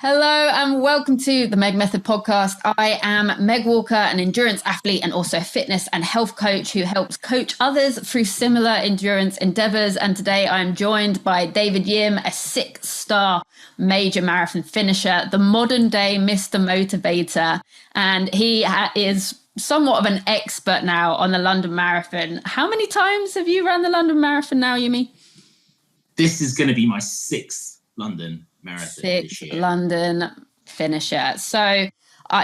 Hello and welcome to the MEG Method Podcast. I am Meg Walker, an endurance athlete and also a fitness and health coach who helps coach others through similar endurance endeavors. And today I'm joined by David Yim, a 6-star major marathon finisher, the modern day Mr. Motivator. And he is somewhat of an expert now on the London Marathon. How many times have you run the London Marathon now, Yimi? This is going to be my 6th London Marathon this year. London finisher. So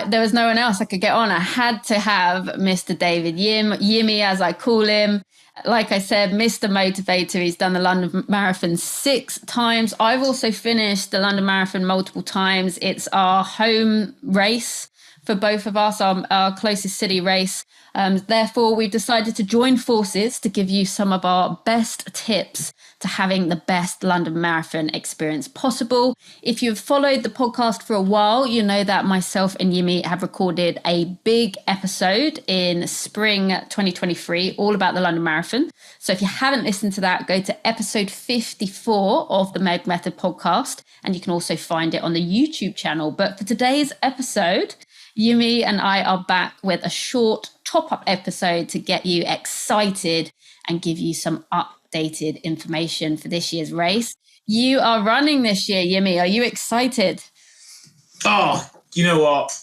there was no one else I could get on. I had to have Mr. David Yim, Yimmy as I call him. Like I said, Mr. Motivator. He's done the London Marathon 6 times. I've also finished the London Marathon multiple times. It's our home race for both of us, our closest city race. Therefore, we've decided to join forces to give you some of our best tips to having the best London Marathon experience possible. If you've followed the podcast for a while, you know that myself and Yimi have recorded a big episode in spring 2023, all about the London Marathon. So if you haven't listened to that, go to episode 54 of the MEG Method Podcast, and you can also find it on the YouTube channel. But for today's episode, Yumi and I are back with a short top-up episode to get you excited and give you some updated information for this year's race. You are running this year, Yumi. Are you excited? Oh, you know what?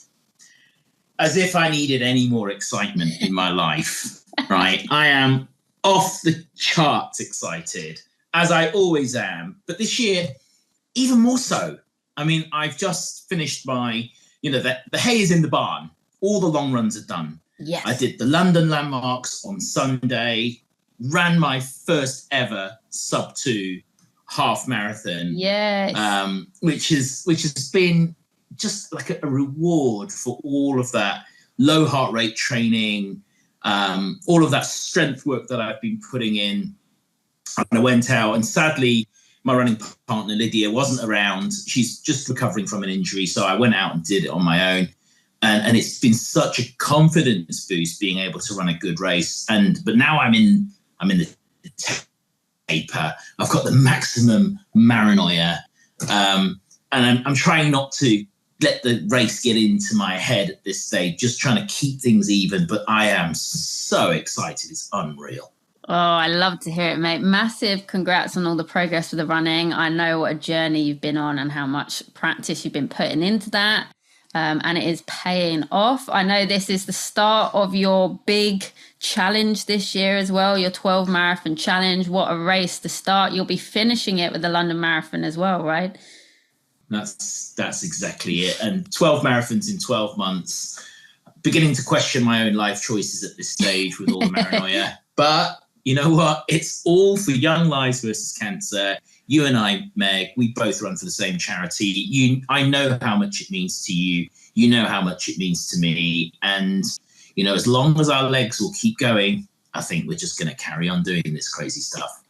As if I needed any more excitement in my life, right? I am off the charts excited, as I always am. But this year, even more so. I mean, I've just finished my... the hay is in the barn. All the long runs are done. Yes. I did the London landmarks on Sunday, ran my first ever sub-2 half marathon. Yes. Which has been just like a reward for all of that low heart rate training, all of that strength work that I've been putting in. And I went out, and sadly, my running partner, Lydia, wasn't around. She's just recovering from an injury. So I went out and did it on my own. And it's been such a confidence boost being able to run a good race. But now I'm in the taper. I've got the maximum paranoia. And I'm trying not to let the race get into my head at this stage, just trying to keep things even. But I am so excited. It's unreal. Oh, I love to hear it, mate. Massive congrats on all the progress with the running. I know what a journey you've been on and how much practice you've been putting into that. And it is paying off. I know this is the start of your big challenge this year as well, your 12 marathon challenge. What a race to start. You'll be finishing it with the London Marathon as well, right? That's exactly it. And 12 marathons in 12 months. Beginning to question my own life choices at this stage with all the paranoia. But you know what? It's all for Young Lives versus Cancer. You and I, Meg, we both run for the same charity. I know how much it means to you. You know how much it means to me. And, as long as our legs will keep going, I think we're just going to carry on doing this crazy stuff.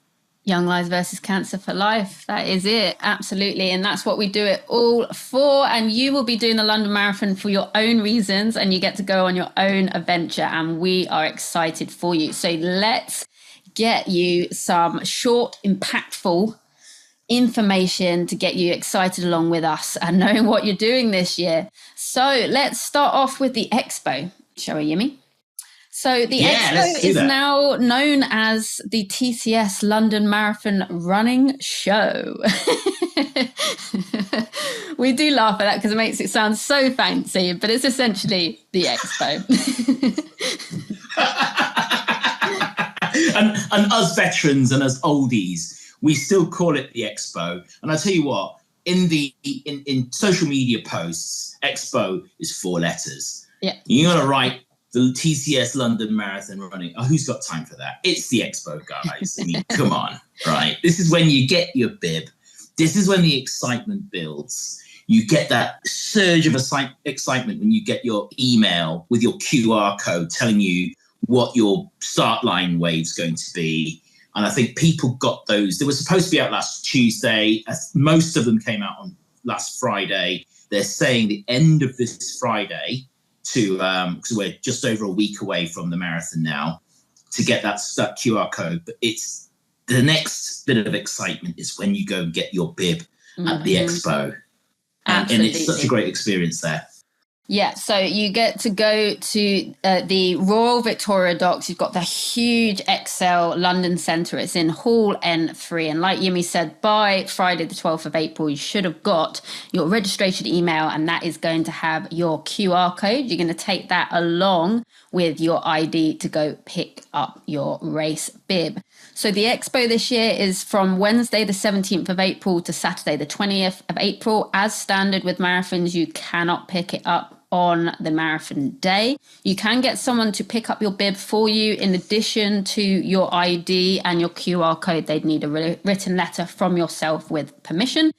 Young Lives versus Cancer for life. That is it. Absolutely. And that's what we do it all for. And you will be doing the London Marathon for your own reasons, and you get to go on your own adventure. And we are excited for you. So let's get you some short, impactful information to get you excited along with us and knowing what you're doing this year. So let's start off with the Expo, shall we, Yimi? So the Expo is now known as the TCS London Marathon Running Show. We do laugh at that because it makes it sound so fancy, but it's essentially the Expo. and us veterans and us oldies, we still call it the Expo. And I tell you what, in social media posts, Expo is 4 letters. Yeah. You're going to write the TCS London Marathon Running. Oh, who's got time for that? It's the Expo, guys. I mean, come on, right? This is when you get your bib. This is when the excitement builds. You get that surge of excitement when you get your email with your QR code telling you what your start line wave's going to be. And I think people got those. They were supposed to be out last Tuesday. Most of them came out on last Friday. They're saying the end of this Friday because we're just over a week away from the marathon now, to get that QR code. But it's the next bit of excitement is when you go and get your bib at the Expo. And it's such a great experience there. Yeah, so you get to go to the Royal Victoria Docks. You've got the huge Excel London Centre. It's in Hall N3. And like Yumi said, by Friday the 12th of April, you should have got your registration email, and that is going to have your QR code. You're going to take that along with your ID to go pick up your race bib. So the Expo this year is from Wednesday the 17th of April to Saturday the 20th of April. As standard with marathons, you cannot pick it up on the marathon day. You can get someone to pick up your bib for you. In addition to your ID and your QR code, they'd need a written letter from yourself with permission.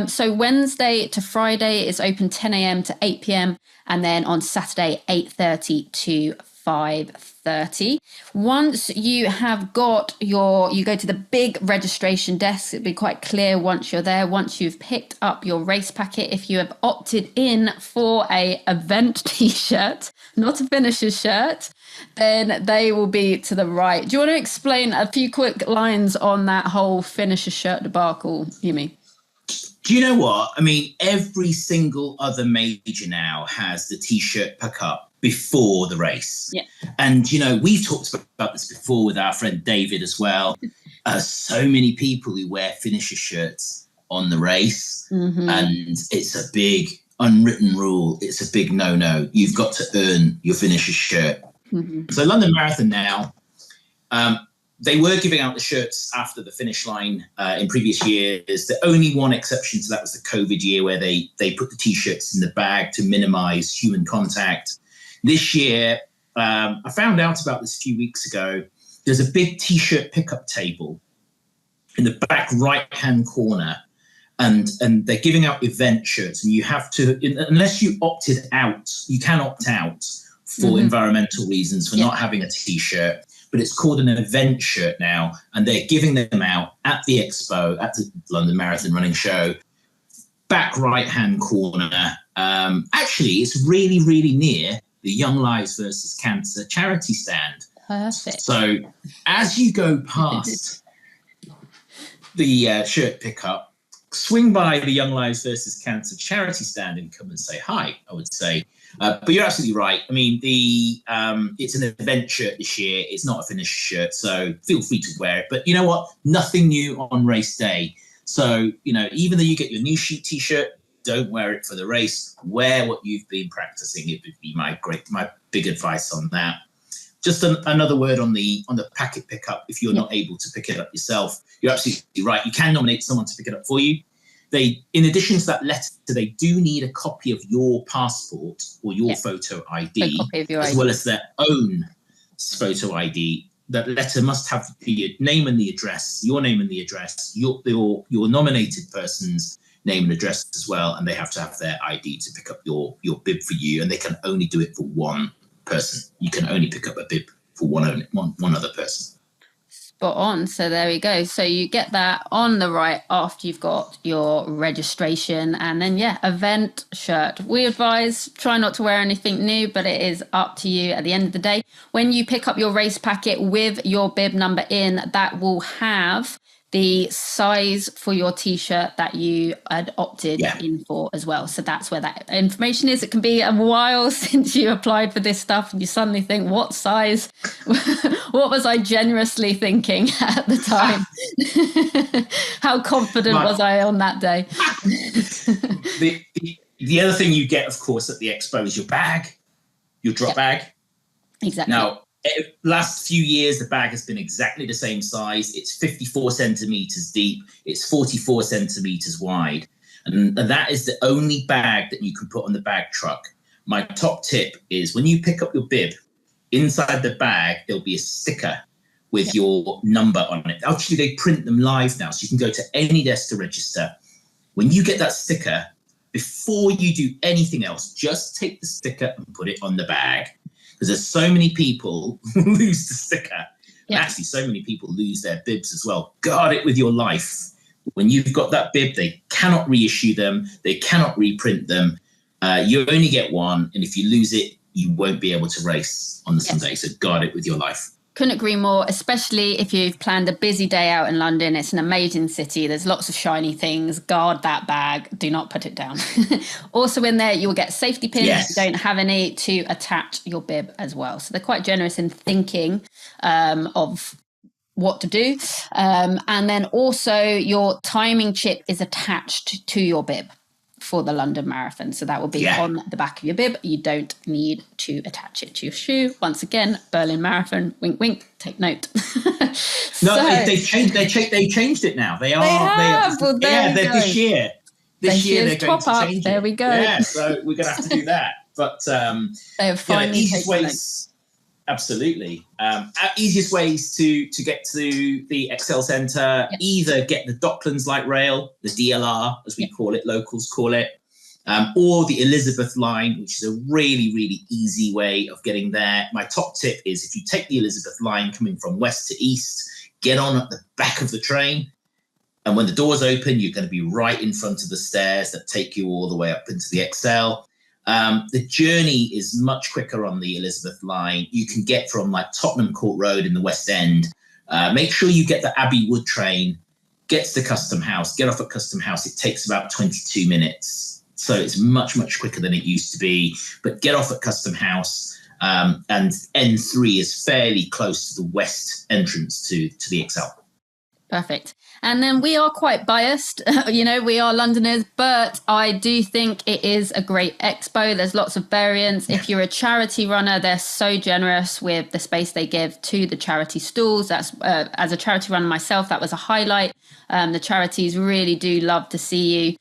So Wednesday to Friday is open 10 a.m. to 8 p.m. and then on Saturday 8:30 to 5:30. Once you have got you go to the big registration desk. It'll be quite clear once you're there, once you've picked up your race packet. If you have opted in for a event t-shirt, not a finisher's shirt, then they will be to the right. Do you want to explain a few quick lines on that whole finisher's shirt debacle, Yumi? Do you know what? I mean, every single other major now has the t-shirt pickup before the race. Yeah. And, you know, we've talked about this before with our friend David as well. So many people who wear finisher shirts on the race. Mm-hmm. And it's a big unwritten rule. It's a big no-no. You've got to earn your finisher shirt. Mm-hmm. So London Marathon now, they were giving out the shirts after the finish line in previous years. The only one exception to that was the COVID year where they put the T-shirts in the bag to minimize human contact. This year, I found out about this a few weeks ago. There's a big T-shirt pickup table in the back right-hand corner, and they're giving out event shirts. And you have to, unless you opted out, you can opt out for environmental reasons for not having a T-shirt. But it's called an event shirt now, and they're giving them out at the Expo, at the London Marathon Running Show, back right-hand corner. Actually, it's really, really near the Young Lives versus Cancer charity stand. Perfect. So as you go past the shirt pickup, swing by the Young Lives versus Cancer charity stand and come and say hi, I would say. But you're absolutely right. I mean, it's an event shirt this year. It's not a finished shirt, so feel free to wear it. But you know what? Nothing new on race day. So, you know, even though you get your new shoot T-shirt, don't wear it for the race. Wear what you've been practicing. It would be my big advice on that. Just another word on the packet pickup. If you're not able to pick it up yourself, you're absolutely right. You can nominate someone to pick it up for you. In addition to that letter, they do need a copy of your passport or your photo ID, as well as their own photo ID. That letter must have the name and the address, your name and the address, your nominated person's name and address as well, and they have to have their ID to pick up your bib for you, and they can only do it for one person. You can only pick up a bib for one other person. Spot on. So there we go. So you get that on the right after you've got your registration, and then event shirt. We advise try not to wear anything new, but it is up to you at the end of the day. When you pick up your race packet with your bib number in, that will have the size for your T-shirt that you had opted in for as well. So that's where that information is. It can be a while since you applied for this stuff and you suddenly think, what size? What was I generously thinking at the time? How confident was I on that day? The other thing you get, of course, at the Expo is your bag, your drop bag. Exactly. Now, last few years, the bag has been exactly the same size. It's 54 centimeters deep. It's 44 centimeters wide. And that is the only bag that you can put on the bag truck. My top tip is when you pick up your bib, inside the bag, there'll be a sticker with your number on it. Actually, they print them live now, so you can go to any desk to register. When you get that sticker, before you do anything else, just take the sticker and put it on the bag. Because there's so many people who lose the sticker. Yeah. Actually, so many people lose their bibs as well. Guard it with your life. When you've got that bib, they cannot reissue them. They cannot reprint them. You only get one. And if you lose it, you won't be able to race on the Sunday. So guard it with your life. Couldn't agree more, especially if you've planned a busy day out in London. It's an amazing city. There's lots of shiny things. Guard that bag. Do not put it down. Also in there, you'll get safety pins if you don't have any to attach your bib as well. So they're quite generous in thinking of what to do. And then also your timing chip is attached to your bib for the London Marathon. So that will be on the back of your bib. You don't need to attach it to your shoe. Once again, Berlin Marathon, wink, wink, take note. They changed it now. They are. This year they're going to change it. There we go. Yeah, so we're going to have to do that. But they have finally easiest ways. Absolutely. Easiest ways to get to the Excel Centre, either get the Docklands Light Rail, the DLR, as we call it, locals call it, or the Elizabeth line, which is a really, really easy way of getting there. My top tip is if you take the Elizabeth line coming from west to east, get on at the back of the train. And when the doors open, you're going to be right in front of the stairs that take you all the way up into the Excel. The journey is much quicker on the Elizabeth line. You can get from like Tottenham Court Road in the West End. Make sure you get the Abbey Wood train, get to Custom House, get off at Custom House. It takes about 22 minutes. So it's much, much quicker than it used to be. But get off at Custom House. And N3 is fairly close to the west entrance to the Excel. Perfect. And then we are quite biased, we are Londoners, but I do think it is a great expo. There's lots of variants. If you're a charity runner, they're so generous with the space they give to the charity stalls. That's as a charity runner myself, that was a highlight. The charities really do love to see you,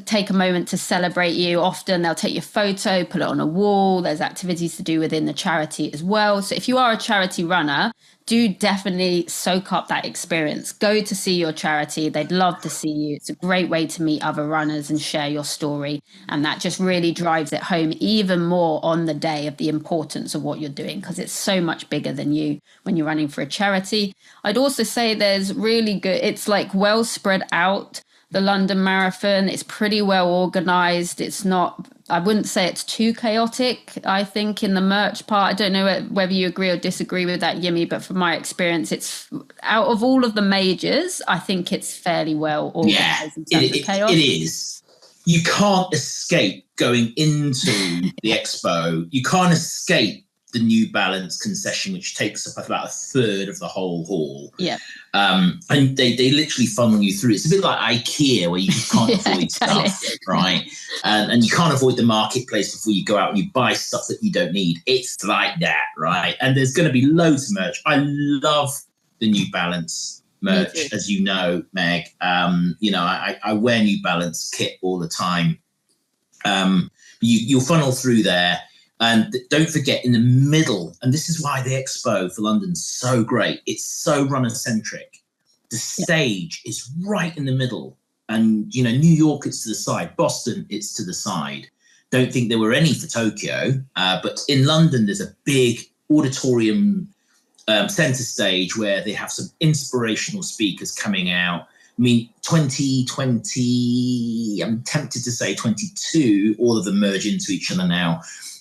take a moment to celebrate you. Often they'll take your photo, put it on a wall. There's activities to do within the charity as well. So if you are a charity runner, do definitely soak up that experience. Go to see your charity. They'd love to see you. It's a great way to meet other runners and share your story. And that just really drives it home even more on the day of the importance of what you're doing, because it's so much bigger than you when you're running for a charity. I'd also say there's really good, it's like well spread out. The London Marathon, it's pretty well organized. It's not, I wouldn't say it's too chaotic, I think, in the merch part. I don't know whether you agree or disagree with that, Yimmy, but from my experience, it's out of all of the majors, I think it's fairly well organized in terms of chaos. It is. You can't escape going into the expo. You can't escape the New Balance concession, which takes up about a third of the whole hall. Yeah. And they literally funnel you through. It's a bit like IKEA, where you just can't avoid stuff, right? And you can't avoid the marketplace before you go out and you buy stuff that you don't need. It's like that, right? And there's going to be loads of merch. I love the New Balance merch, as you know, Meg. I wear New Balance kit all the time. You'll funnel through there. And don't forget, in the middle, and this is why the Expo for London's so great, it's so runner-centric. The stage is right in the middle. And, New York, it's to the side. Boston, it's to the side. Don't think there were any for Tokyo. But in London, there's a big auditorium centre stage where they have some inspirational speakers coming out. I mean, 2020, I'm tempted to say 22, all of them merge into each other now.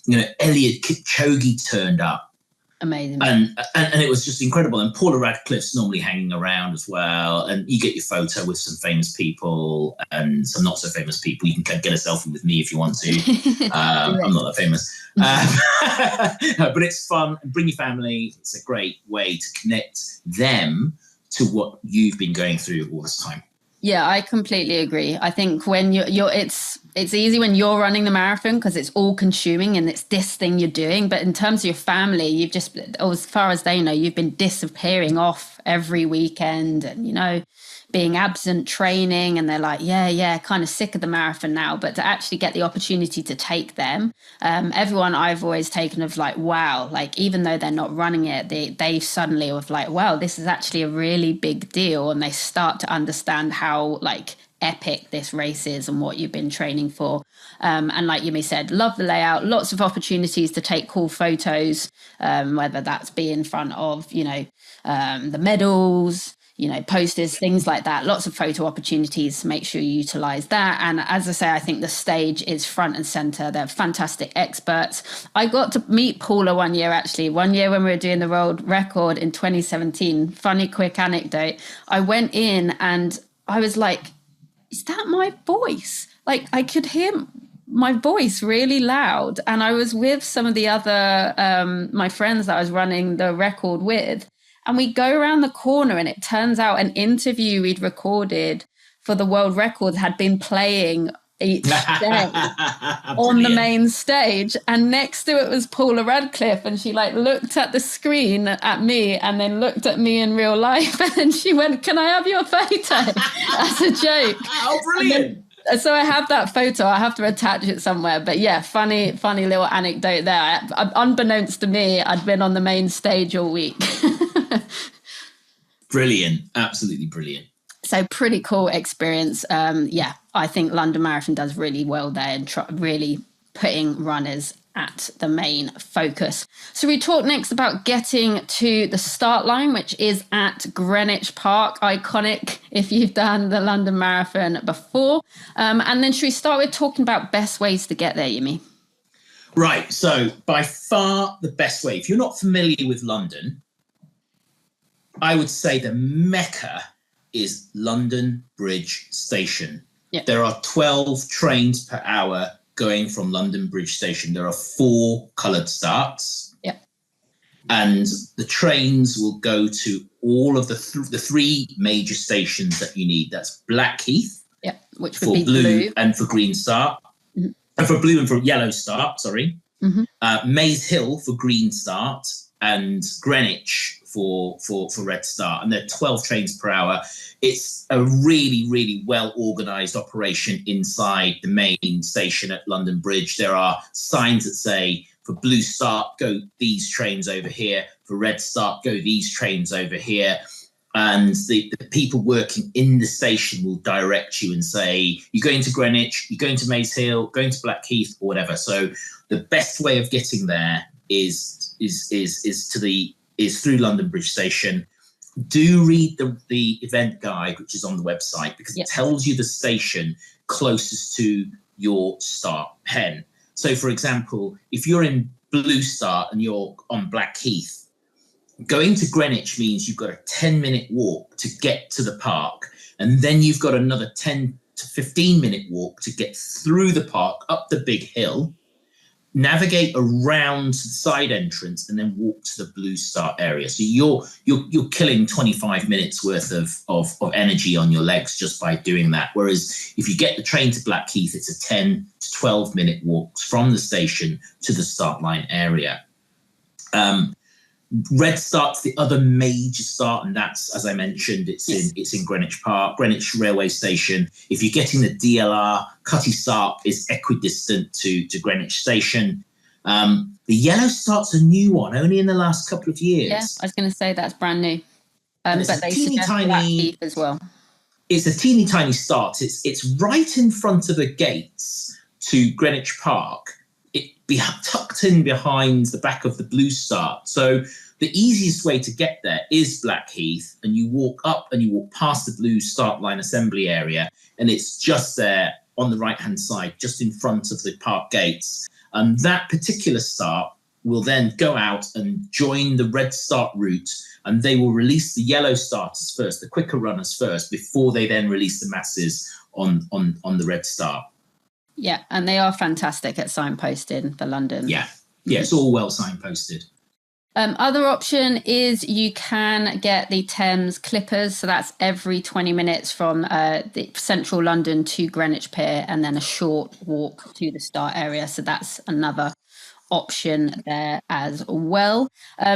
Eliud Kipchoge turned up. Amazing. And it was just incredible. And Paula Radcliffe's normally hanging around as well. And you get your photo with some famous people and some not so famous people. You can get a selfie with me if you want to. I'm not that famous. But it's fun. Bring your family. It's a great way to connect them to what you've been going through all this time. Yeah, I completely agree. I think when it's easy when you're running the marathon because it's all consuming and it's this thing you're doing. But in terms of your family, you've just, as far as they know, you've been disappearing off every weekend and, being absent training. And they're like, yeah, kind of sick of the marathon now. But to actually get the opportunity to take them, everyone I've always taken of like, wow, like even though they're not running it, they suddenly have like, wow, this is actually a really big deal. And they start to understand how like epic this race is and what you've been training for. And like Yumi said, love the layout, lots of opportunities to take cool photos, whether that's be in front of, the medals, posters, things like that. Lots of photo opportunities to make sure you utilize that. And as I say, I think the stage is front and center. They're fantastic experts. I got to meet Paula one year when we were doing the world record in 2017. Funny quick anecdote. I went in and I was like, is that my voice? Like, I could hear my voice really loud. And I was with some of the other, my friends that I was running the record with. And we go around the corner and it turns out an interview we'd recorded for the world record had been playing each day on the main stage. And next to it was Paula Radcliffe. And she looked at the screen at me and then looked at me in real life. And then she went, "Can I have your photo?" As a joke. Oh, brilliant. So I have that photo. I have to attach it somewhere. But yeah, funny little anecdote there. Unbeknownst to me, I'd been on the main stage all week. Brilliant. Absolutely brilliant. So pretty cool experience. I think London Marathon does really well there and really putting runners at the main focus. So we talked next about getting to the start line, which is at Greenwich Park. Iconic if you've done the London Marathon before. And then should we start with talking about best ways to get there, Yumi? Right. So by far the best way, if you're not familiar with London, I would say the Mecca is London Bridge Station. Yeah. There are 12 trains per hour going from London Bridge Station. There are 4 coloured starts. Yeah. And the trains will go to all of the 3 major stations that you need. That's Blackheath, which would be blue and for green start. Mm-hmm. And for blue and for yellow start, sorry. Mm-hmm. Maze Hill for green start and Greenwich for red start. And there are 12 trains per hour. It's a really, really well organised operation inside the main station at London Bridge. There are signs that say, for blue start, go these trains over here. For red start, go these trains over here. And the people working in the station will direct you and say, you're going to Greenwich, you're going to Maze Hill, going to Blackheath, or whatever. So the best way of getting there is through London Bridge Station. Do read the event guide, which is on the website, because it tells you the station closest to your start pen. So, for example, if you're in Blue Start and you're on Blackheath, going to Greenwich means you've got a 10-minute walk to get to the park, and then you've got another 10 to 15-minute walk to get through the park, up the big hill, navigate around the side entrance, and then walk to the Blue Start area. So you're killing 25 minutes worth of energy on your legs just by doing that. Whereas if you get the train to Blackheath, it's a 10 to 12 minute walk from the station to the start line area. Red Start's the other major start, and that's, as I mentioned, it's in Greenwich Park, Greenwich Railway Station. If you're getting the DLR, Cutty Sark is equidistant to Greenwich Station. The Yellow Start's a new one, only in the last couple of years. Yeah, I was going to say that's brand new. But they suggest Blackheath as well. It's a teeny tiny start. It's right in front of the gates to Greenwich Park. Tucked in behind the back of the Blue Start. So the easiest way to get there is Blackheath, and you walk up and you walk past the Blue Start line assembly area, and it's just there on the right-hand side, just in front of the park gates. And that particular start will then go out and join the Red Start route, and they will release the yellow starters first, the quicker runners first, before they then release the masses on the Red Start. Yeah, and they are fantastic at signposting for London. Yeah, it's all well signposted. Other option is you can get the Thames Clippers. So that's every 20 minutes from the central London to Greenwich Pier, and then a short walk to the start area. So that's another option there as well.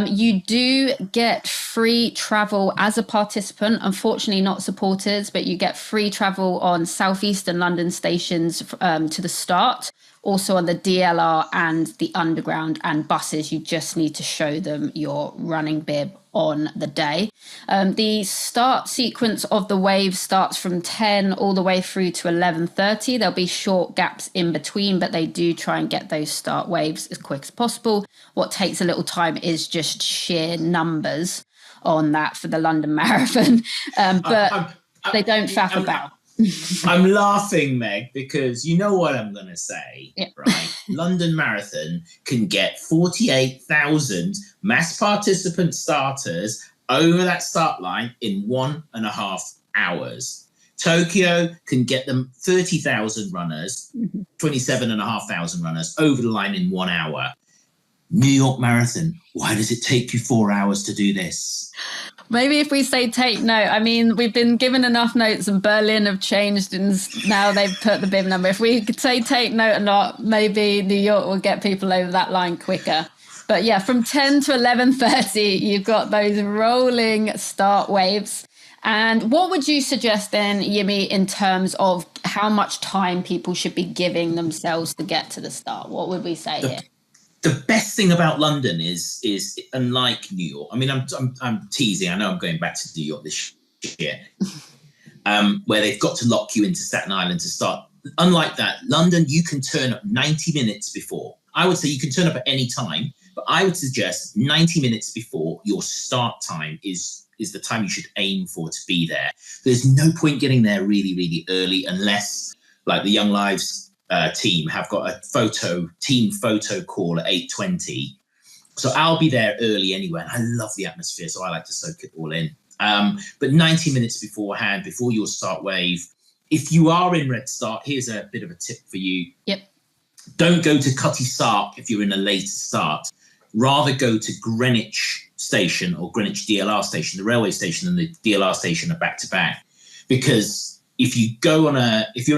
You do get free travel as a participant, unfortunately not supporters, but you get free travel on southeastern London stations to the start, also on the DLR and the underground and buses. You just need to show them your running bib on the day. The start sequence of the wave starts from 10 all the way through to 11:30. There'll be short gaps in between, but they do try and get those start waves as quick as possible. What takes a little time is just sheer numbers on that for the London Marathon, but they don't faff about. I'm laughing, Meg, because you know what I'm going to say, right? London Marathon can get 48,000 mass participant starters over that start line in 1.5 hours. Tokyo can get them 30,000 runners, 27,500 runners over the line in 1 hour. New York Marathon, why does it take you 4 hours to do this? Maybe if we say take note, I mean, we've been given enough notes and Berlin have changed and now they've put the bib number. If we could say take note or not, maybe New York will get people over that line quicker. But yeah, from 10 to 11:30, you've got those rolling start waves. And what would you suggest then, Yimi, in terms of how much time people should be giving themselves to get to the start? What would we say here? The best thing about London is unlike New York. I mean, I'm teasing. I know I'm going back to New York this year, where they've got to lock you into Staten Island to start. Unlike that, London, you can turn up 90 minutes before. I would say you can turn up at any time, but I would suggest 90 minutes before your start time is the time you should aim for to be there. There's no point getting there really, really early unless, like the Young Lives team have got a team photo call at 8:20. So I'll be there early anyway. And I love the atmosphere, so I like to soak it all in. But 90 minutes beforehand, before your start wave, if you are in Red Start, here's a bit of a tip for you. Yep. Don't go to Cutty Sark if you're in a later start. Rather go to Greenwich Station or Greenwich DLR Station. The railway station and the DLR station are back to back, because if you're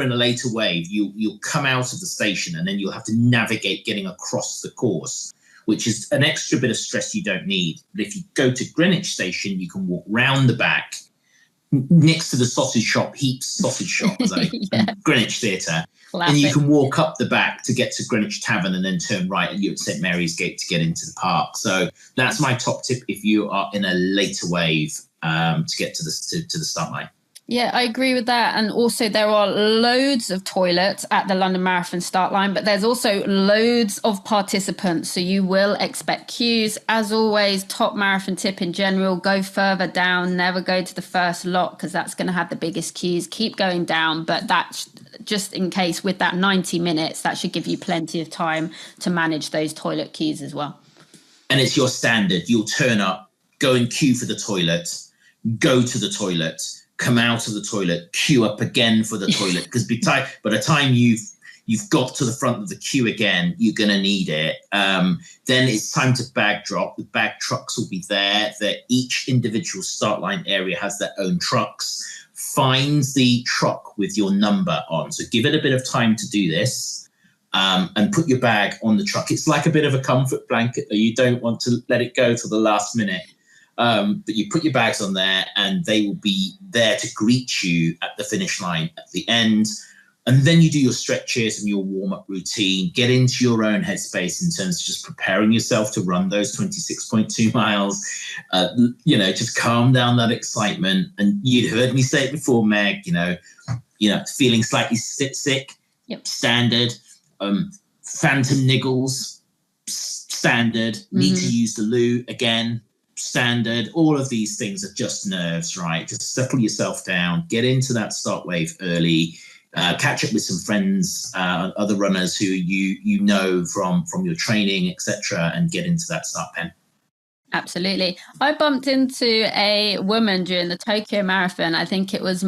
in a later wave, you'll come out of the station and then you'll have to navigate getting across the course, which is an extra bit of stress you don't need. But if you go to Greenwich Station, you can walk round the back next to the sausage shop, Heaps Sausage Shop, Greenwich Theatre. And you can walk up the back to get to Greenwich Tavern and then turn right and you're at St Mary's Gate to get into the park. So that's my top tip if you are in a later wave to get to the start line. Yeah, I agree with that. And also there are loads of toilets at the London Marathon start line, but there's also loads of participants. So you will expect queues. As always, top marathon tip in general, go further down, never go to the first lot because that's going to have the biggest queues. Keep going down, but that's just in case with that 90 minutes, that should give you plenty of time to manage those toilet queues as well. And it's your standard. You'll turn up, go and queue for the toilet, go to the toilet, come out of the toilet, queue up again for the toilet, because by the time you've got to the front of the queue again, you're going to need it. Then it's time to bag drop. The bag trucks will be there. Each individual start line area has their own trucks. Find the truck with your number on. So give it a bit of time to do this, and put your bag on the truck. It's like a bit of a comfort blanket that you don't want to let it go till the last minute. But you put your bags on there and they will be there to greet you at the finish line at the end. And then you do your stretches and your warm-up routine, get into your own headspace in terms of just preparing yourself to run those 26.2 miles. Just calm down that excitement. And you'd heard me say it before, Meg, feeling slightly sick, yep. Standard. Phantom niggles, standard. Need to use the loo again, standard. All of these things are just nerves, right? Just settle yourself down, get into that start wave early, catch up with some friends, other runners who you know from your training, etc., and get into that start pen. Absolutely. I bumped into a woman during the Tokyo Marathon. I think it was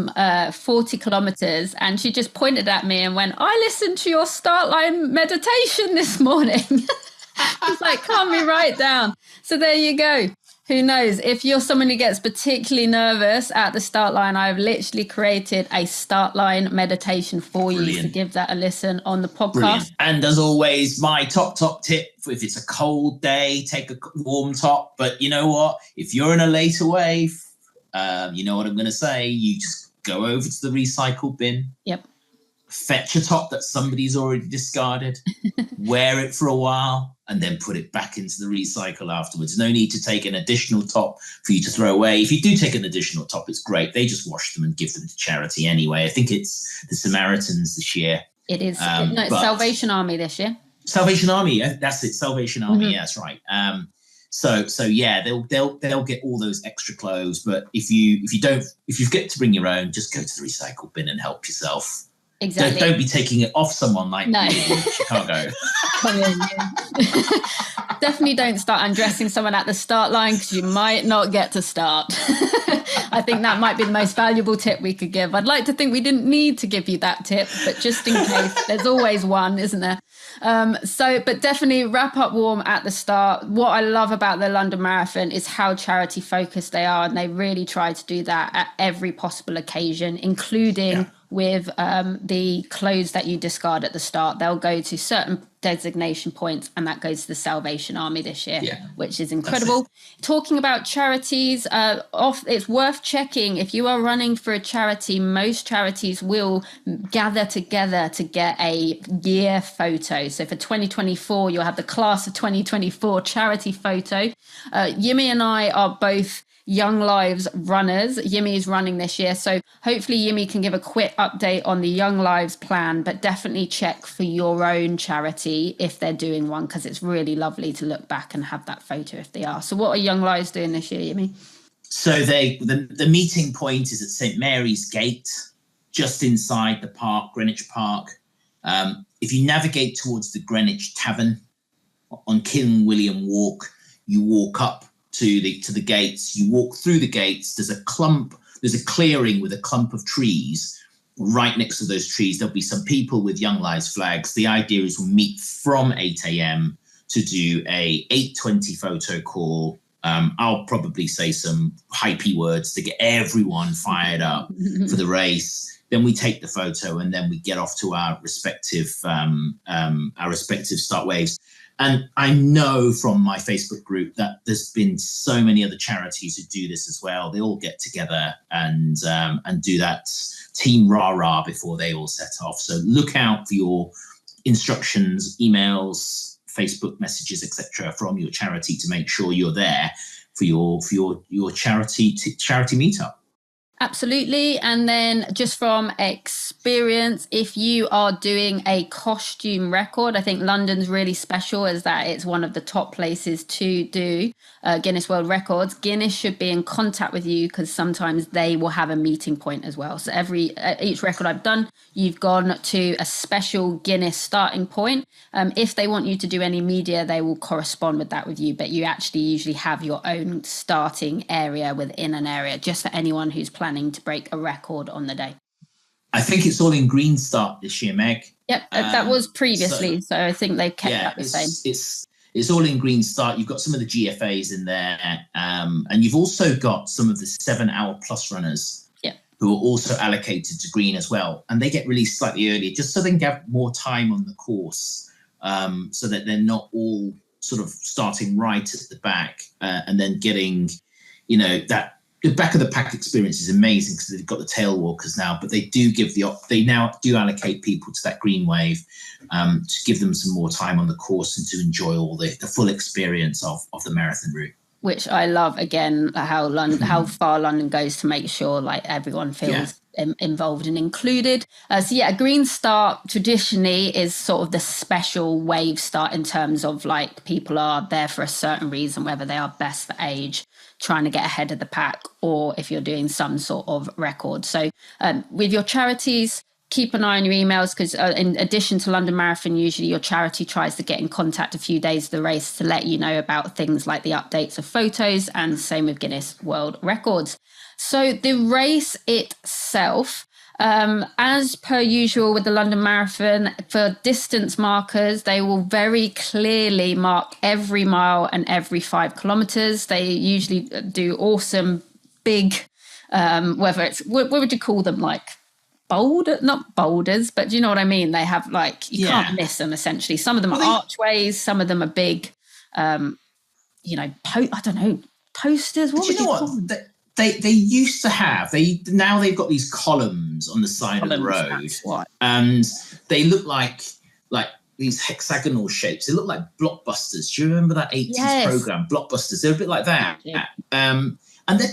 40 kilometers. And she just pointed at me and went, I listened to your start line meditation this morning. It's like, calm me right down. So there you go. Who knows? If you're someone who gets particularly nervous at the start line, I've literally created a start line meditation for you. Brilliant. So give that a listen on the podcast. Brilliant. And as always, my top tip, if it's a cold day, take a warm top. But you know what? If you're in a later wave, you know what I'm going to say. You just go over to the recycle bin. Yep. Fetch a top that somebody's already discarded, wear it for a while, and then put it back into the recycle afterwards. No need to take an additional top for you to throw away. If you do take an additional top, it's great. They just wash them and give them to charity anyway. I think it's the Samaritans this year. It is. It's Salvation Army this year. Salvation Army, that's it. Salvation Army, yeah, that's right. So yeah, they'll get all those extra clothes. But if you get to bring your own, just go to the recycle bin and help yourself. Exactly. Don't be taking it off someone like no. you can't go. Come in, yeah. Definitely don't start undressing someone at the start line, because you might not get to start. I think that might be the most valuable tip we could give. I'd like to think we didn't need to give you that tip, but just in case, there's always one, isn't there? But definitely wrap up warm at the start. What I love about the London Marathon is how charity focused they are, and they really try to do that at every possible occasion, including with the clothes that you discard at the start. They'll go to certain designation points, and that goes to the Salvation Army this year, which is incredible. Talking about charities, it's worth checking if you are running for a charity. Most charities will gather together to get a year photo. So for 2024, you'll have the class of 2024 charity photo. Yimi and I are both Young Lives runners. Yimi is running this year, so hopefully Yimi can give a quick update on the Young Lives plan, but definitely check for your own charity if they're doing one, because it's really lovely to look back and have that photo if they are. So what are Young Lives doing this year, Yimi? So the meeting point is at St Mary's Gate, just inside the park, Greenwich Park. If you navigate towards the Greenwich Tavern on King William Walk, you walk up to the gates. You walk through the gates. There's a clearing with a clump of trees. Right next to those trees, there'll be some people with Young Lives flags. The idea is we'll meet from 8 a.m. to do a 8:20 photo call. I'll probably say some hypey words to get everyone fired up for the race. Then we take the photo, and then we get off to our respective start waves. And I know from my Facebook group that there's been so many other charities who do this as well. They all get together and do that team rah-rah before they all set off. So look out for your instructions, emails, Facebook messages, etc., from your charity to make sure you're there for your charity meetup. Absolutely. And then just from experience, if you are doing a costume record, I think London's really special as that it's one of the top places to do Guinness World Records. Guinness should be in contact with you, because sometimes they will have a meeting point as well. So each record I've done, you've gone to a special Guinness starting point. If they want you to do any media, they will correspond with that with you. But you actually usually have your own starting area within an area, just for anyone who's planning to break a record on the day. I think it's all in Green Start this year, Meg. Yep, that was previously, so I think they kept that the same. It's all in Green Start. You've got some of the GFAs in there, and you've also got some of the 7-hour plus runners who are also allocated to Green as well, and they get released slightly earlier, just so they can have more time on the course, so that they're not all sort of starting right at the back and then getting, that. The back of the pack experience is amazing because they've got the tail walkers now, but they do allocate people to that green wave to give them some more time on the course and to enjoy all the full experience of the marathon route. Which I love, again, how far London goes to make sure like everyone feels involved and included. Green Start traditionally is sort of the special wave start in terms of like people are there for a certain reason, whether they are best for age, trying to get ahead of the pack, or if you're doing some sort of record. So with your charities, keep an eye on your emails, because in addition to London Marathon, usually your charity tries to get in contact a few days of the race to let you know about things like the updates of photos, and same with Guinness World Records. So the race itself, as per usual with the London Marathon, for distance markers, they will very clearly mark every mile and every 5 kilometers. They usually do awesome big, whether it's, what would you call them, like not boulders, but do you know what I mean? They have like, you can't miss them essentially. Some of them are archways, some of them are big, I don't know, posters. What would you call them? They used to have, now they've got these columns on the side of the road, and they look like these hexagonal shapes. They look like Blockbusters. Do you remember that 80s program, Blockbusters? They're a bit like that. Yeah. And they're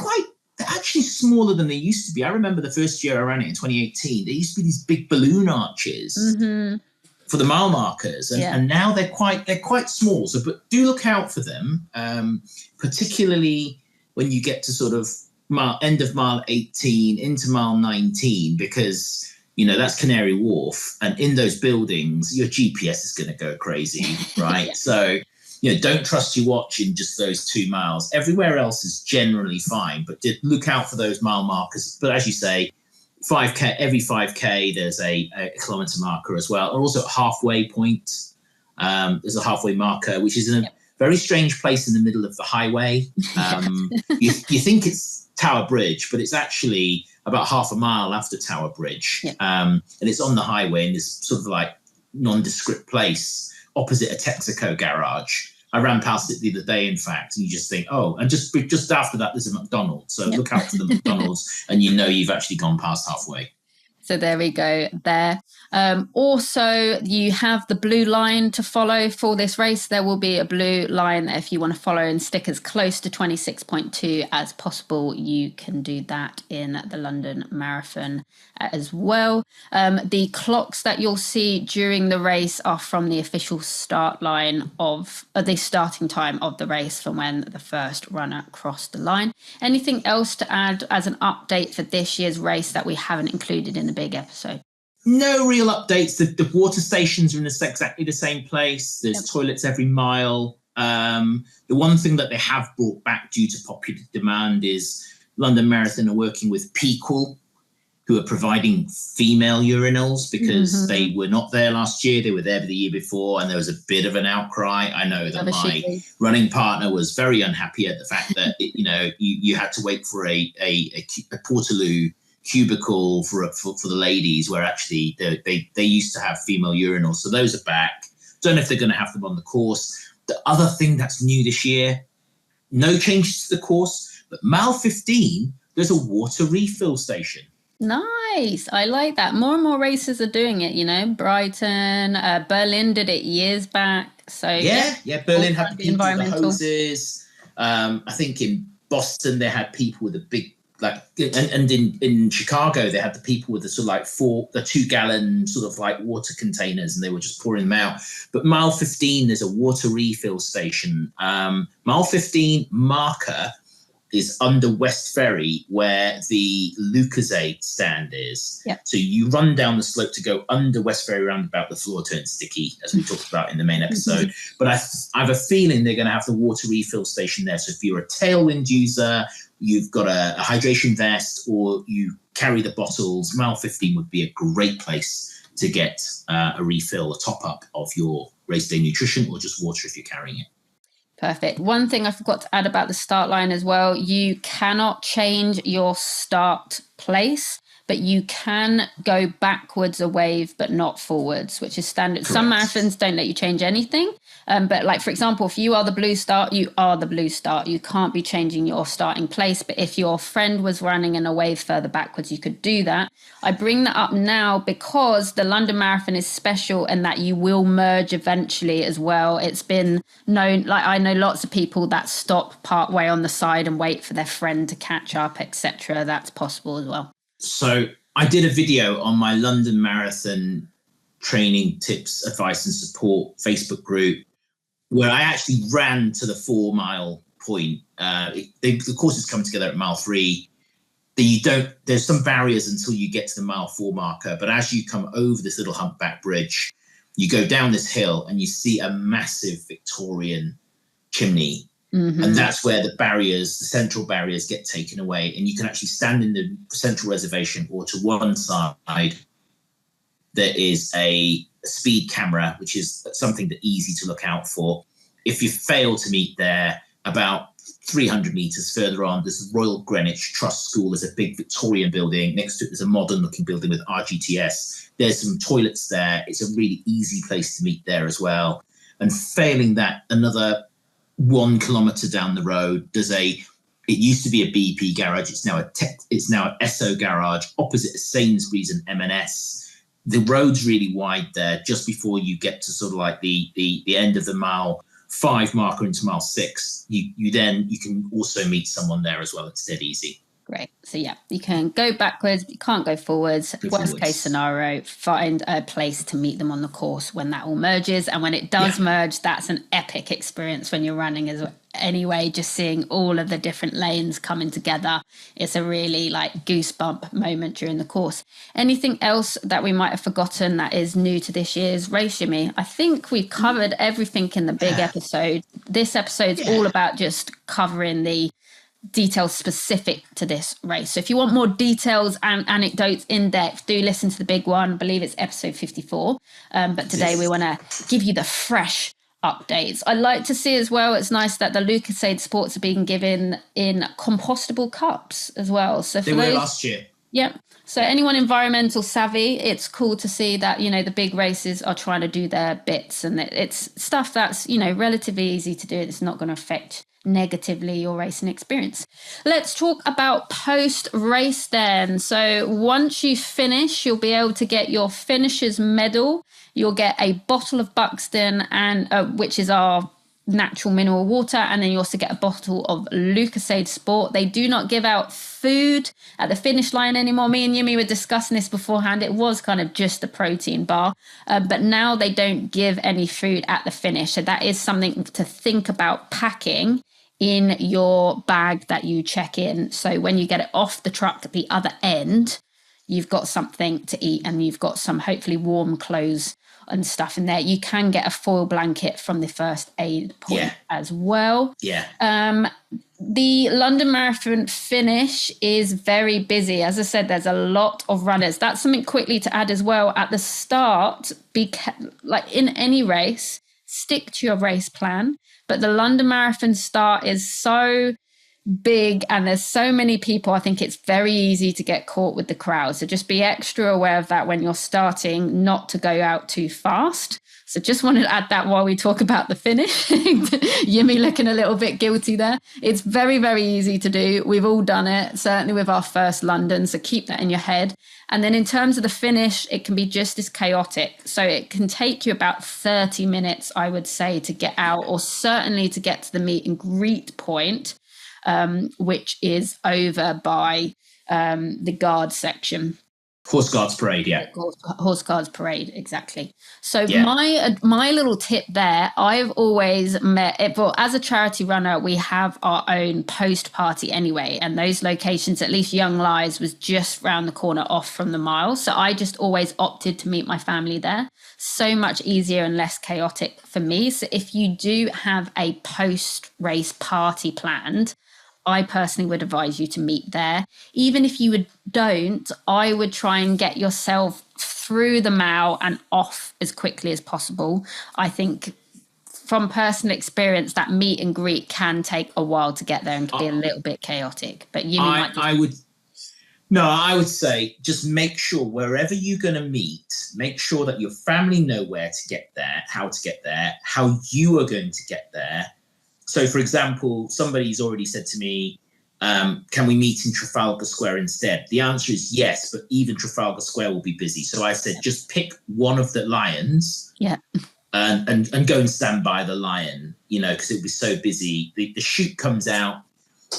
actually smaller than they used to be. I remember the first year I ran it in 2018. There used to be these big balloon arches. Mm-hmm. for the mile markers, and now they're quite small. So, but do look out for them, particularly when you get to sort of end of mile 18 into mile 19, because that's Canary Wharf, and in those buildings, your GPS is going to go crazy, right? So, don't trust your watch in just those 2 miles. Everywhere else is generally fine, but look out for those mile markers. But as you say, 5K, every 5K, there's a kilometre marker as well. And also at halfway point, there's a halfway marker, which is in a very strange place in the middle of the highway. You think it's Tower Bridge, but it's actually about half a mile after Tower Bridge. And it's on the highway in this sort of like nondescript place opposite a Texaco garage. I ran past it the other day, in fact, and you just think, oh, and just after that, there's a McDonald's. So look out for the McDonald's, and you've actually gone past halfway. So there we go there. Also, you have the blue line to follow for this race. There will be a blue line that if you want to follow and stick as close to 26.2 as possible, you can do that in the London Marathon as well. The clocks that you'll see during the race are from the official start line of the starting time of the race from when the first runner crossed the line. Anything else to add as an update for this year's race that we haven't included in the big episode? No real updates. The water stations are in exactly the same place. There's toilets every mile. The one thing that they have brought back due to popular demand is London Marathon are working with Pequel, who are providing female urinals because they were not there last year. They were there the year before, and there was a bit of an outcry. I know that my running partner was very unhappy at the fact that you had to wait for a Portaloo cubicle for the ladies, where actually they used to have female urinals. So those are back. Don't know if they're going to have them on the course. The other thing that's new this year, no changes to the course, but mile 15, there's a water refill station. Nice. I like that. More and more races are doing it, Brighton, Berlin did it years back. So Berlin had the people with the hoses. I think in Boston they had people with a big and in Chicago they had the people with the sort of like 2-gallon sort of like water containers, and they were just pouring them out. But mile 15, there's a water refill station. Mile 15 marker is under West Ferry, where the Lucozade stand is. Yep. So you run down the slope to go under West Ferry roundabout. The floor turns sticky, as we talked about in the main episode. But I have a feeling they're going to have the water refill station there. So if you're a tailwind user, you've got a hydration vest, or you carry the bottles, mile 15 would be a great place to get a refill, a top-up of your race day nutrition, or just water if you're carrying it. Perfect. One thing I forgot to add about the start line as well, you cannot change your start place, but you can go backwards a wave, but not forwards, which is standard. Correct. Some marathons don't let you change anything. But like, for example, if you are the blue start, you are the blue start. You can't be changing your starting place. But if your friend was running in a wave further backwards, you could do that. I bring that up now because the London Marathon is special and that you will merge eventually as well. It's been known, like I know lots of people that stop part way on the side and wait for their friend to catch up, etc. That's possible as well. So I did a video on my London Marathon training tips, advice and support Facebook group, where I actually ran to the 4 mile point. The courses come together at mile 3. There's some barriers until you get to the mile 4 marker. But as you come over this little humpback bridge, you go down this hill and you see a massive Victorian chimney. And that's where the central barriers get taken away. And you can actually stand in the central reservation, or to one side, there is a speed camera, which is something that's easy to look out for. If you fail to meet there, about 300 metres further on, there's the Royal Greenwich Trust School. There's a big Victorian building. Next to it, there's a modern-looking building with RGTS. There's some toilets there. It's a really easy place to meet there as well. And failing that, another 1 kilometre down the road, it used to be a BP garage. It's now an Esso garage opposite Sainsbury's and M&S. The road's really wide there, just before you get to sort of like the end of the mile 5 marker into mile 6. You can also meet someone there as well. It's dead easy. Great. So yeah, you can go backwards, but you can't go forwards. Worst case scenario, find a place to meet them on the course when that all merges. And when it does merge, that's an epic experience when you're running as well. Anyway, just seeing all of the different lanes coming together. It's a really like goosebump moment during the course. Anything else that we might have forgotten that is new to this year's race, Jimmy? I think we've covered everything in the big episode. This episode's all about just covering the details specific to this race. So if you want more details and anecdotes in depth, do listen to the big one. I believe it's episode 54. But today we want to give you the fresh updates. I like to see as well, it's nice that the Lucasade Sports are being given in compostable cups as well. So for they were last year. Yeah. So anyone environmental savvy, it's cool to see that, you know, the big races are trying to do their bits, and it's stuff that's, you know, relatively easy to do. It's not going to affect negatively your racing experience. Let's talk about post race then. So once you finish, you'll be able to get your finisher's medal. You'll get a bottle of Buxton, and which is our natural mineral water, and then you also get a bottle of Lucasade Sport. They do not give out food at the finish line anymore. Me and Yumi were discussing this beforehand. It was kind of just a protein bar, but now they don't give any food at the finish. So that is something to think about packing in your bag that you check in. So when you get it off the truck at the other end, you've got something to eat, and you've got some hopefully warm clothes and stuff in there. You can get a foil blanket from the first aid point as well. The London Marathon finish is very busy. As I said, there's a lot of runners. That's something quickly to add as well. At the start, like in any race, stick to your race plan. But the London Marathon start is so big and there's so many people, I think it's very easy to get caught with the crowd. So just be extra aware of that when you're starting, not to go out too fast. So just wanted to add that while we talk about the finish. Yumi looking a little bit guilty there. It's very, very easy to do. We've all done it, certainly with our first London. So keep that in your head. And then in terms of the finish, it can be just as chaotic. So it can take you about 30 minutes, I would say, to get out, or certainly to get to the meet and greet point, which is over by the guard section. Horse Guards Parade, yeah. Horse Guards Parade, exactly. So my little tip there, I've always as a charity runner, we have our own post party anyway. And those locations, at least Young Lies, was just round the corner off from the mile. So I just always opted to meet my family there. So much easier and less chaotic for me. So if you do have a post-race party planned, I personally would advise you to meet there. Even if you don't, I would try and get yourself through the mile and off as quickly as possible. I think from personal experience, that meet and greet can take a while to get there and can be a little bit chaotic. But I would say just make sure wherever you're going to meet, make sure that your family know where to get there, how to get there, how you are going to get there. So, for example, somebody's already said to me, can we meet in Trafalgar Square instead? The answer is yes, but even Trafalgar Square will be busy. So I said, just pick one of the lions and go and stand by the lion, because it'll be so busy. The chute comes out.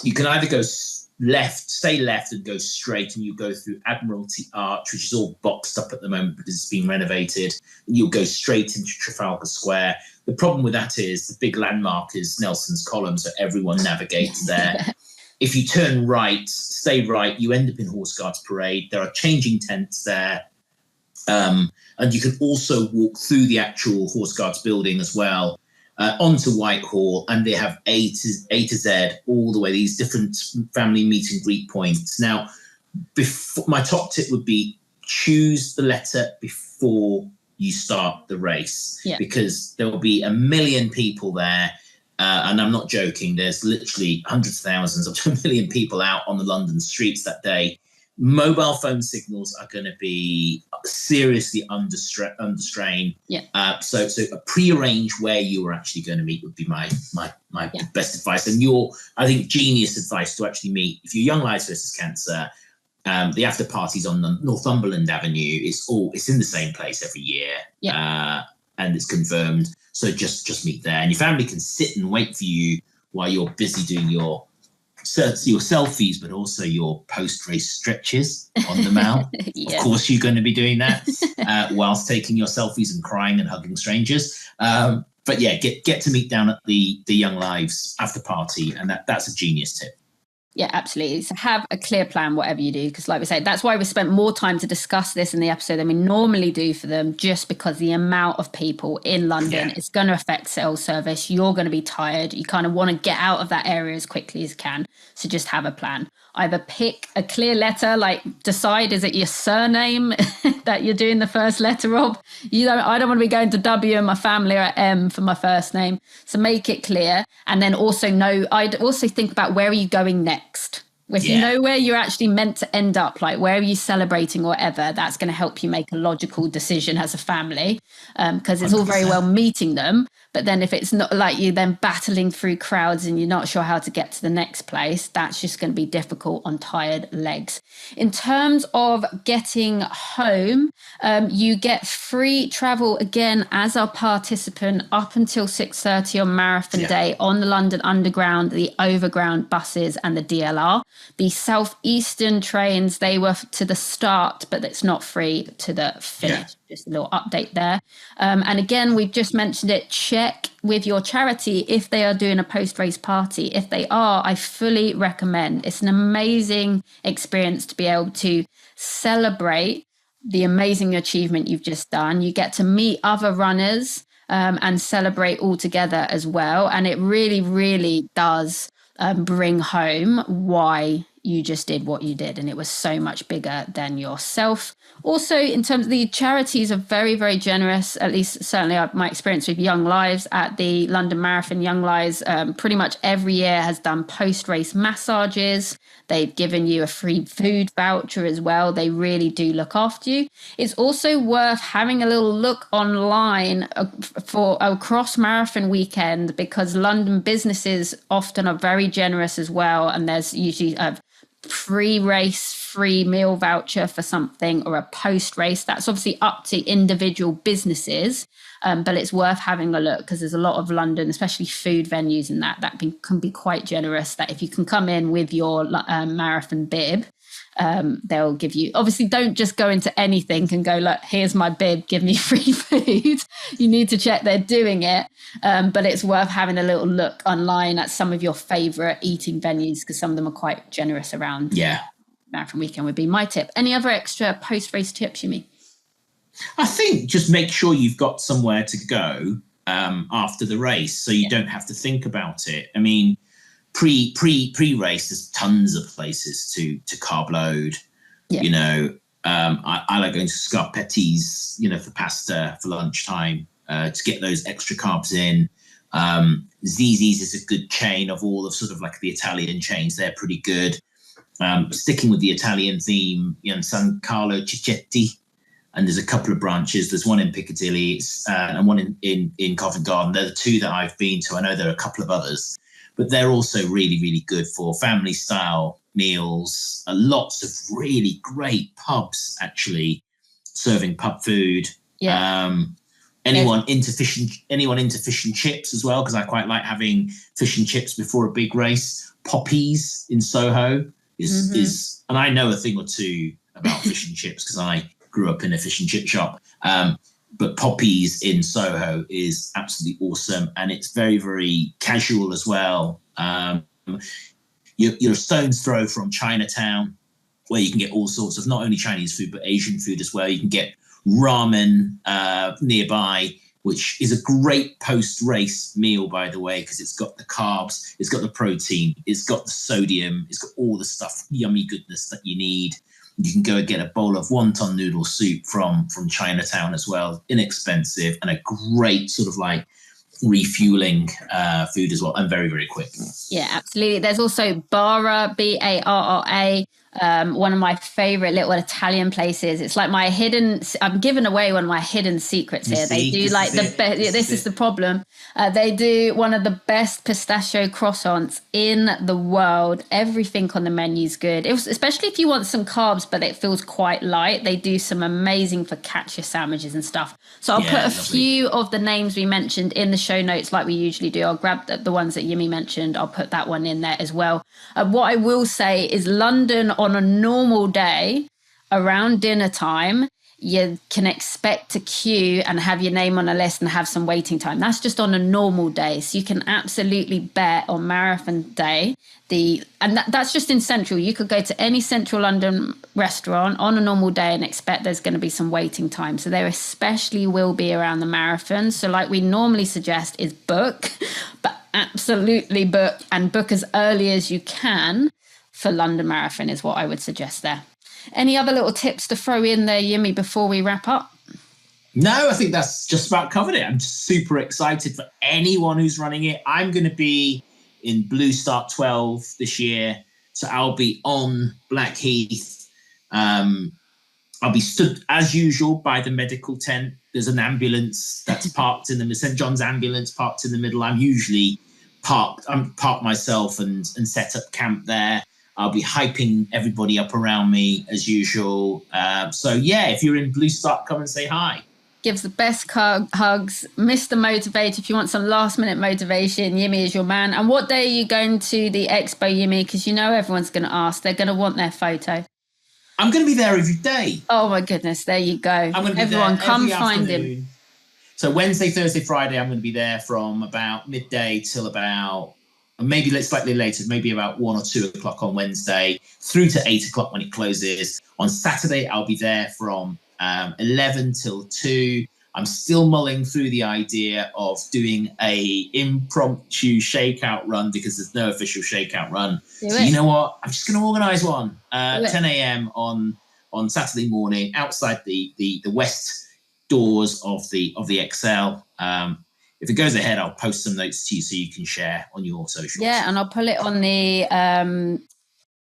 You can either go stay left and go straight, and you go through Admiralty Arch, which is all boxed up at the moment because it's been renovated. And you'll go straight into Trafalgar Square. The problem with that is the big landmark is Nelson's Column, so everyone navigates there. If you turn right, stay right, you end up in Horse Guards Parade. There are changing tents there. And you can also walk through the actual Horse Guards building as well, onto Whitehall, and they have A to Z all the way, these different family meet and greet points. Now, my top tip would be choose the letter before you start the race, because there will be a million people there. And I'm not joking. There's literally hundreds of thousands up to a million people out on the London streets that day. Mobile phone signals are going to be seriously under strain. So pre-arrange where you are actually going to meet would be my best advice. And I think, genius advice to actually meet. If you're Young Lives versus Cancer, the after party's on the Northumberland Avenue. It's in the same place every year, and it's confirmed. So just meet there, and your family can sit and wait for you while you're busy doing your your selfies, but also your post-race stretches on the mount. Yeah. Of course, you're going to be doing that whilst taking your selfies and crying and hugging strangers. But yeah, get to meet down at the Young Lives after party, and that's a genius tip. Yeah, absolutely. So have a clear plan, whatever you do, because like we say, that's why we spent more time to discuss this in the episode than we normally do for them, just because the amount of people in London is going to affect sales service. You're going to be tired. You kind of want to get out of that area as quickly as you can. So just have a plan. Either pick a clear letter, like decide, is it your surname that you're doing the first letter of? I don't want to be going to W and my family are M for my first name. So make it clear. And then also I'd also think about, where are you going next? If you know where you're actually meant to end up, like where are you celebrating or whatever, that's going to help you make a logical decision as a family, because it's 100%. All very well meeting them. But then if it's not, like you then battling through crowds and you're not sure how to get to the next place, that's just going to be difficult on tired legs. In terms of getting home, you get free travel again as a participant up until 6:30 on marathon day on the London Underground, the Overground buses and the DLR. The Southeastern trains, they were to the start, but it's not free to the finish. Just a little update there. And again, we've just mentioned it. Check with your charity if they are doing a post-race party. If they are, I fully recommend. It's an amazing experience to be able to celebrate the amazing achievement you've just done. You get to meet other runners and celebrate all together as well. And it really, really does bring home why you just did what you did, and it was so much bigger than yourself. Also, in terms of the charities are very, very generous, at least certainly my experience with Young Lives at the London Marathon. Young Lives pretty much every year has done post-race massages. They've given you a free food voucher as well. They really do look after you. It's also worth having a little look online for a cross marathon weekend, because London businesses often are very generous as well. And there's usually a pre-race free meal voucher for something, or a post-race. That's obviously up to individual businesses, but it's worth having a look, because there's a lot of London, especially food venues and that can be quite generous, that if you can come in with your marathon bib, they'll give you, obviously don't just go into anything and go, look, here's my bib, give me free food. You need to check they're doing it, but it's worth having a little look online at some of your favorite eating venues, because some of them are quite generous around. Marathon weekend would be my tip. Any other extra post-race tips, Yumi? I think just make sure you've got somewhere to go after the race, so you don't have to think about it. I mean, pre-race, there's tons of places to carb load. You know, I like going to Scarpetti's, for pasta for lunchtime to get those extra carbs in. Zizzi's is a good chain of all of sort of like the Italian chains. They're pretty good. Sticking with the Italian theme, San Carlo Cicchetti, and there's a couple of branches. There's one in Piccadilly and one in Covent Garden. They're the two that I've been to. I know there are a couple of others, but they're also really, really good for family style meals. Lots of really great pubs actually serving pub food. Anyone into fish and chips as well, because I quite like having fish and chips before a big race. Poppy's in Soho is and I know a thing or two about fish and chips because I grew up in a fish and chip shop. But Poppy's in Soho is absolutely awesome, and it's very, very casual as well. You're a stone's throw from Chinatown, where you can get all sorts of not only Chinese food but Asian food as well. You can get ramen nearby, which is a great post-race meal, by the way, because it's got the carbs, it's got the protein, it's got the sodium, it's got all the stuff, yummy goodness that you need. You can go and get a bowl of wonton noodle soup from Chinatown as well, inexpensive and a great sort of like refueling food as well, and very, very quick. Yeah, absolutely. There's also Bara, Barra, one of my favorite little Italian places. It's like I'm giving away one of my hidden secrets here. They do like this is the problem. They do one of the best pistachio croissants in the world. Everything on the menu is good. Especially if you want some carbs, but it feels quite light. They do some amazing focaccia sandwiches and stuff. So I'll put a few of the names we mentioned in the show notes like we usually do. I'll grab the ones that Yimi mentioned. I'll put that one in there as well. What I will say is London on a normal day around dinner time, you can expect to queue and have your name on a list and have some waiting time. That's just on a normal day. So you can absolutely bet on marathon day. That's just in central. You could go to any central London restaurant on a normal day and expect there's going to be some waiting time. So there especially will be around the marathon. So like we normally suggest is book, but absolutely book and book as early as you can for London Marathon is what I would suggest there. Any other little tips to throw in there, Yimi, before we wrap up? No, I think that's just about covered it. I'm just super excited for anyone who's running it. I'm going to be in Blue Start 12 this year. So I'll be on Blackheath. I'll be stood as usual by the medical tent. There's an ambulance that's parked in the St. John's ambulance parked in the middle. I'm usually parked myself and set up camp there. I'll be hyping everybody up around me as usual. If you're in Blue Start, come and say hi. Gives the best hugs. Mr. Motivate, if you want some last minute motivation, Yimi is your man. And what day are you going to the Expo, Yimi? Because you know everyone's going to ask. They're going to want their photo. I'm going to be there every day. Oh my goodness, there you go. Everyone come find him. So Wednesday, Thursday, Friday, I'm going to be there from about midday till about maybe slightly later, maybe about 1 or 2 o'clock on Wednesday, through to 8 o'clock when it closes. On Saturday, I'll be there from 11 till 2. I'm still mulling through the idea of doing a impromptu shakeout run because there's no official shakeout run. You know what? I'm just going to organise one. 10 a.m. on Saturday morning outside the west doors of the Excel. If it goes ahead, I'll post some notes to you so you can share on your socials. Yeah, and I'll put it on the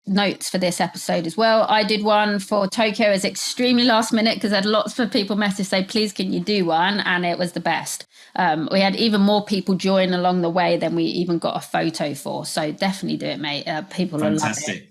notes for this episode as well. I did one for Tokyo as extremely last minute because I had lots of people message say, please, can you do one? And it was the best. We had even more people join along the way than we even got a photo for. So definitely do it, mate. People will love it.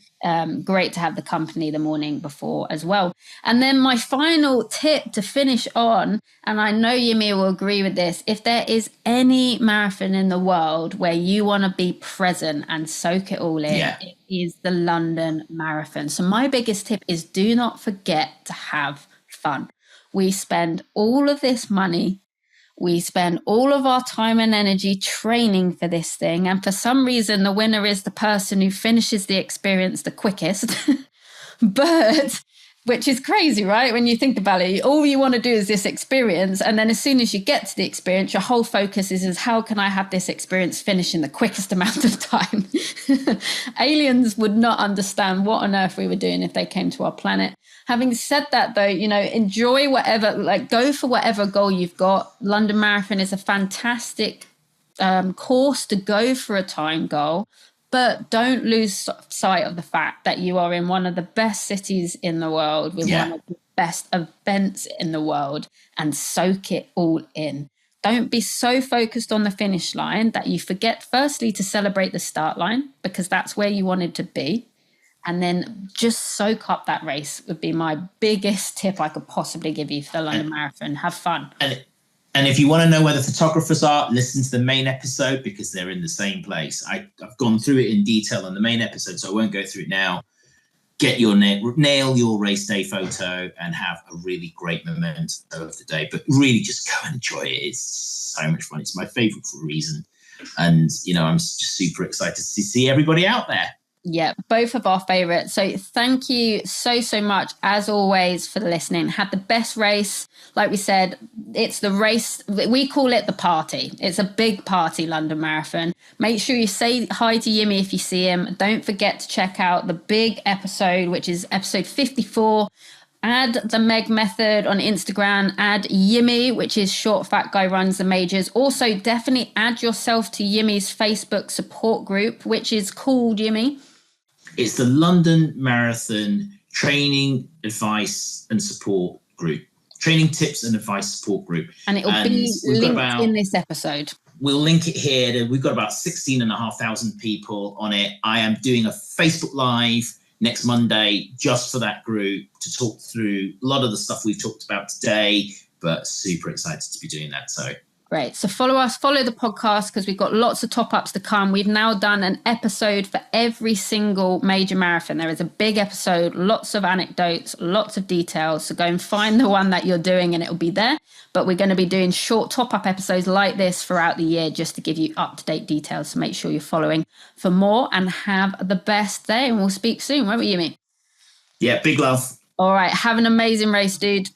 Great to have the company the morning before as well. And then my final tip to finish on, and I know Yimi will agree with this, if there is any marathon in the world where you want to be present and soak it all in, it is the London Marathon. So my biggest tip is do not forget to have fun. We spend all of this money. We spend all of our time and energy training for this thing. And for some reason, the winner is the person who finishes the experience the quickest. Which is crazy, right? When you think about it, all you want to do is this experience. And then as soon as you get to the experience, your whole focus is how can I have this experience finish in the quickest amount of time? Aliens would not understand what on earth we were doing if they came to our planet. Having said that, though, enjoy whatever, go for whatever goal you've got. London Marathon is a fantastic course to go for a time goal, but don't lose sight of the fact that you are in one of the best cities in the world with one of the best events in the world, and soak it all in. Don't be so focused on the finish line that you forget, firstly, to celebrate the start line, because that's where you wanted to be. And then just soak up that race would be my biggest tip I could possibly give you for the London Marathon. Have fun. And if you want to know where the photographers are, listen to the main episode because they're in the same place. I've gone through it in detail on the main episode, so I won't go through it now. Get your nail your race day photo and have a really great memento of the day. But really just go and enjoy it. It's so much fun. It's my favorite for a reason. And, I'm just super excited to see everybody out there. Yeah, both of our favorites. So thank you so much, as always, for listening. Had the best race. Like we said, it's the race. We call it the party. It's a big party, London Marathon. Make sure you say hi to Yimi if you see him. Don't forget to check out the big episode, which is episode 54. Add the MEG Method on Instagram. Add Yimi, which is Short Fat Guy Runs the Majors. Also, definitely add yourself to Yimi's Facebook support group, which is called, Yimi, It's the London Marathon Training Advice and Support Group. Training Tips and Advice Support Group. And it'll be linked in this episode. We'll link it here. We've got about 16,500 people on it. I am doing a Facebook Live next Monday just for that group to talk through a lot of the stuff we've talked about today, but super excited to be doing that. So great. So follow the podcast, because we've got lots of top-ups to come. We've now done an episode for every single major marathon. There is a big episode, lots of anecdotes, lots of details. So go and find the one that you're doing and it'll be there. But we're going to be doing short top-up episodes like this throughout the year just to give you up-to-date details. So make sure you're following for more, and have the best day. And we'll speak soon, won't we, Yumi? Yeah, big love. All right. Have an amazing race, dude.